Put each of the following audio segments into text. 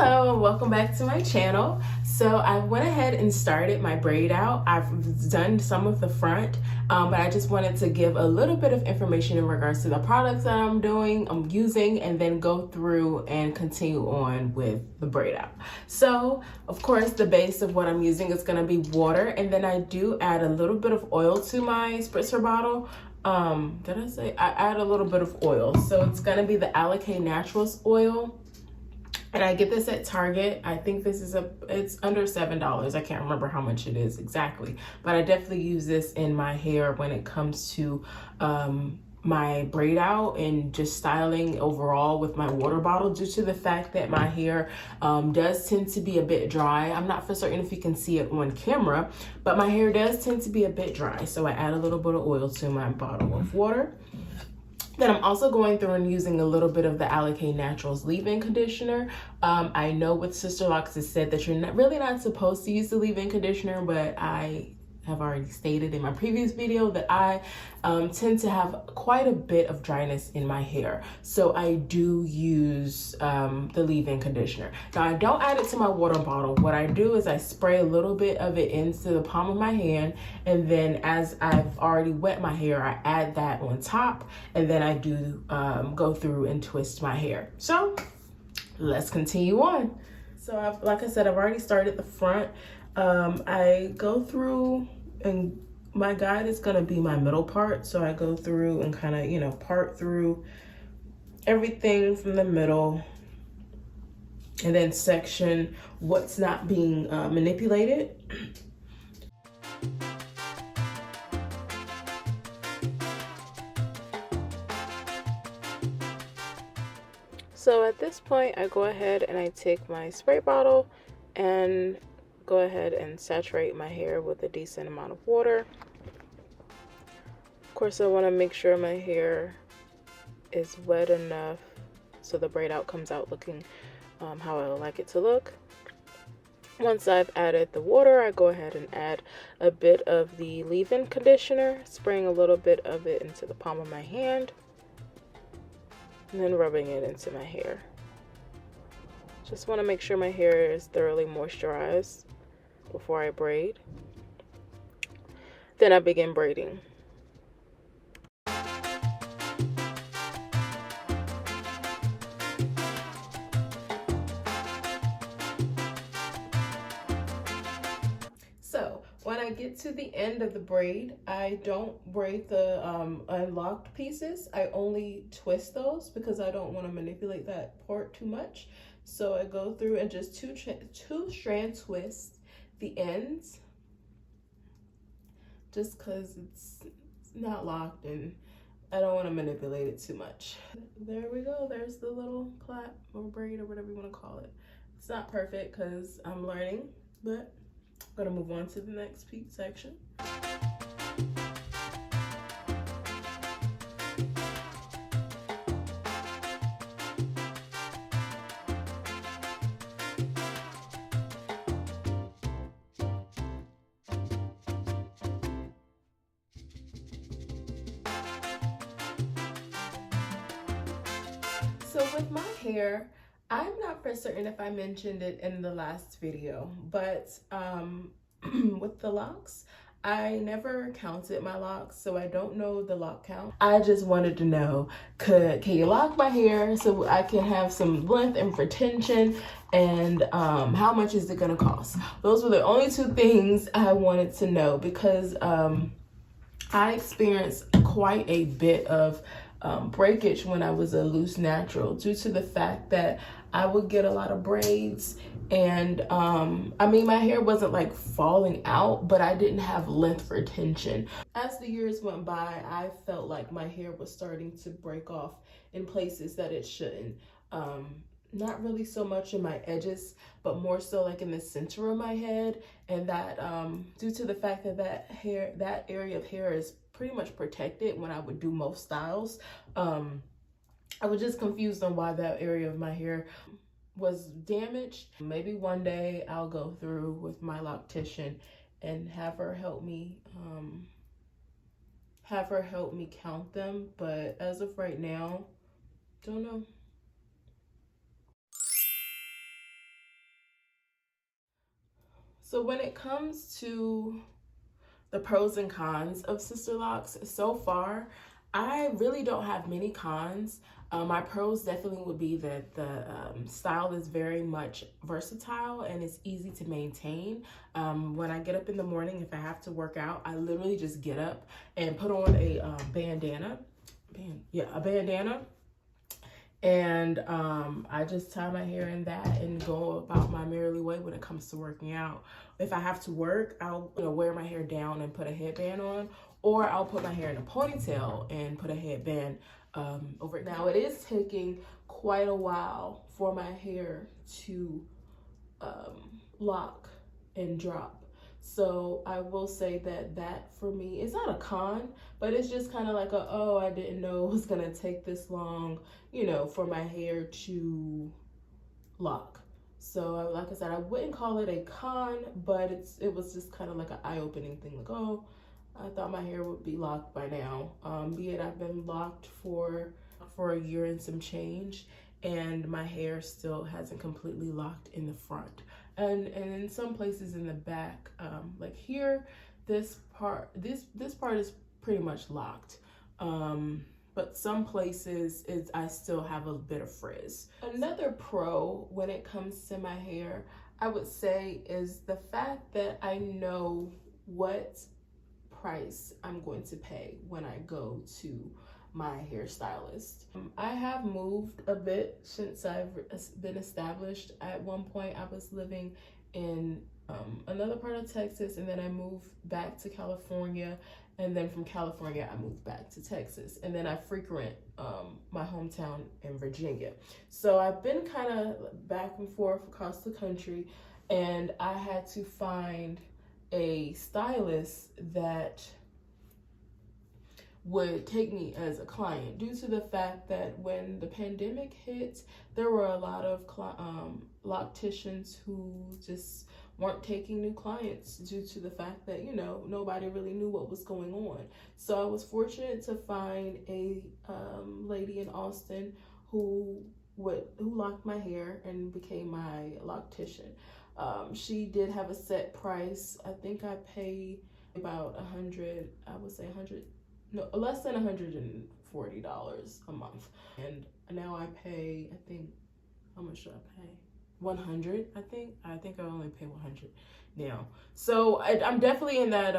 Hello and welcome back to my channel. So I went ahead and started my braid out. I've done some of the front, but I just wanted to give a little bit of information in regards to the products that I'm using, and then go through and continue on with the braid out. So of course the base of what I'm using is going to be water, and then I do add a little bit of oil to my spritzer bottle. Did I say I add a little bit of oil? So it's going to be the Alake Naturals oil. And I get this at Target. I think this is it's under $7. I can't remember how much it is exactly, but I definitely use this in my hair when it comes to my braid out and just styling overall with my water bottle, due to the fact that my hair does tend to be a bit dry. I'm not for certain if you can see it on camera, but my hair does tend to be a bit dry. So I add a little bit of oil to my bottle of water. Then I'm also going through and using a little bit of the Alake Naturals leave-in conditioner. I know with Sisterlocks it said that you're really not supposed to use the leave-in conditioner, but I have already stated in my previous video that I tend to have quite a bit of dryness in my hair. So I do use the leave-in conditioner. Now I don't add it to my water bottle. What I do is I spray a little bit of it into the palm of my hand, and then as I've already wet my hair, I add that on top, and then I do go through and twist my hair. So let's continue on. So like I said, I've already started the front. I go through, and my guide is going to be my middle part. So I go through and kind of, part through everything from the middle, and then section what's not being manipulated. So at this point, I go ahead and I take my spray bottle and go ahead and saturate my hair with a decent amount of water. Of course, I want to make sure my hair is wet enough so the braid out comes out looking how I like it to look. Once I've added the water, I go ahead and add a bit of the leave-in conditioner, spraying a little bit of it into the palm of my hand, and then rubbing it into my hair. Just want to make sure my hair is thoroughly moisturized before I braid. Then I begin braiding. So when I get to the end of the braid, I don't braid the unlocked pieces. I only twist those because I don't want to manipulate that part too much. So I go through and just two strand twist the ends, just because it's not locked and I don't want to manipulate it too much. There we go. There's the little plait or braid or whatever you want to call it. It's not perfect because I'm learning, but I'm going to move on to the next section. So with my hair, I'm not for certain if I mentioned it in the last video, but with the locks, I never counted my locks, so I don't know the lock count. I just wanted to know, can you lock my hair so I can have some length and retention, and how much is it gonna cost? Those were the only two things I wanted to know, because I experienced quite a bit of breakage when I was a loose natural, due to the fact that I would get a lot of braids, and I mean, my hair wasn't like falling out, but I didn't have length retention. As the years went by, I felt like my hair was starting to break off in places that it shouldn't. Not really so much in my edges, but more so like in the center of my head, and that due to the fact that that area of hair is pretty much protected when I would do most styles, I was just confused on why that area of my hair was damaged. Maybe one day I'll go through with my loctician and have her help me count them, but as of right now, don't know. So when it comes to the pros and cons of Sisterlocks, so far, I really don't have many cons. My pros definitely would be that the style is very much versatile and it's easy to maintain. When I get up in the morning, if I have to work out, I literally just get up and put on a bandana. A bandana. And I just tie my hair in that and go about my merry way when it comes to working out. If I have to work, I'll wear my hair down and put a headband on, or I'll put my hair in a ponytail and put a headband over it. Now, it is taking quite a while for my hair to lock and drop. So I will say that for me, it's not a con, but it's just kind of like oh, I didn't know it was gonna take this long, for my hair to lock. So like I said, I wouldn't call it a con, but it was just kind of like an eye-opening thing. Like, oh, I thought my hair would be locked by now. Be it I've been locked for a year and some change, and my hair still hasn't completely locked in the front. And in some places in the back, like here, this part is pretty much locked. But some places I still have a bit of frizz. Another pro when it comes to my hair, I would say, is the fact that I know what price I'm going to pay when I go to my hairstylist. I have moved a bit since I've been established. At one point, I was living in another part of Texas, and then I moved back to California, and then from California, I moved back to Texas, and then I frequent my hometown in Virginia. So I've been kind of back and forth across the country, and I had to find a stylist that would take me as a client, due to the fact that when the pandemic hit, there were a lot of locticians who just weren't taking new clients due to the fact that nobody really knew what was going on. So I was fortunate to find a lady in Austin who locked my hair and became my loctician. She did have a set price. I think I paid about less than $140 a month. And now I pay, I think, how much do I pay? 100, I think. I think I only pay 100 now. So I'm definitely in that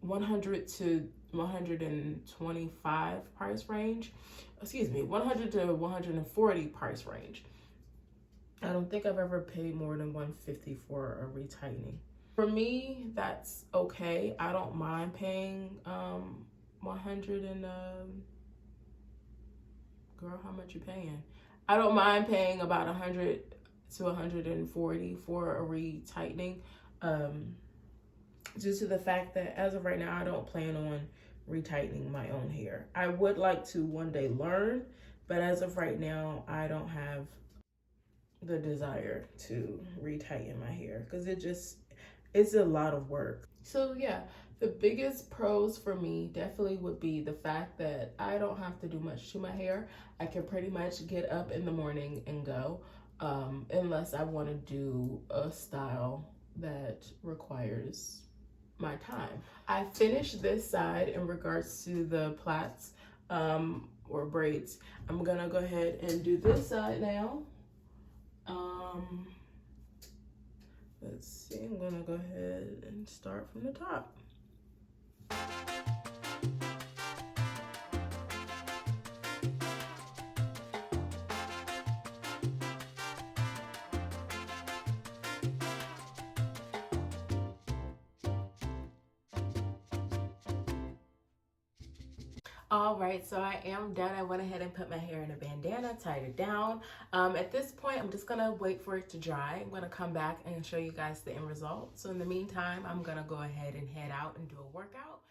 100 to 125 price range. Excuse me, 100 to 140 price range. I don't think I've ever paid more than 150 for a retightening. For me, that's okay. I don't mind paying 100 and girl, how much you paying? I don't mind paying about 100 to 140 for a retightening, due to the fact that as of right now, I don't plan on retightening my own hair. I would like to one day learn, but as of right now, I don't have the desire to retighten my hair because it's a lot of work. So yeah, the biggest pros for me definitely would be the fact that I don't have to do much to my hair. I can pretty much get up in the morning and go, unless I want to do a style that requires my time. I finished this side in regards to the plaits or braids. I'm gonna go ahead and do this side now. Let's see, I'm gonna go ahead and start from the top. All right, so I am done. I went ahead and put my hair in a bandana, tied it down. At this point, I'm just gonna wait for it to dry. I'm gonna come back and show you guys the end result. So in the meantime, I'm gonna go ahead and head out and do a workout.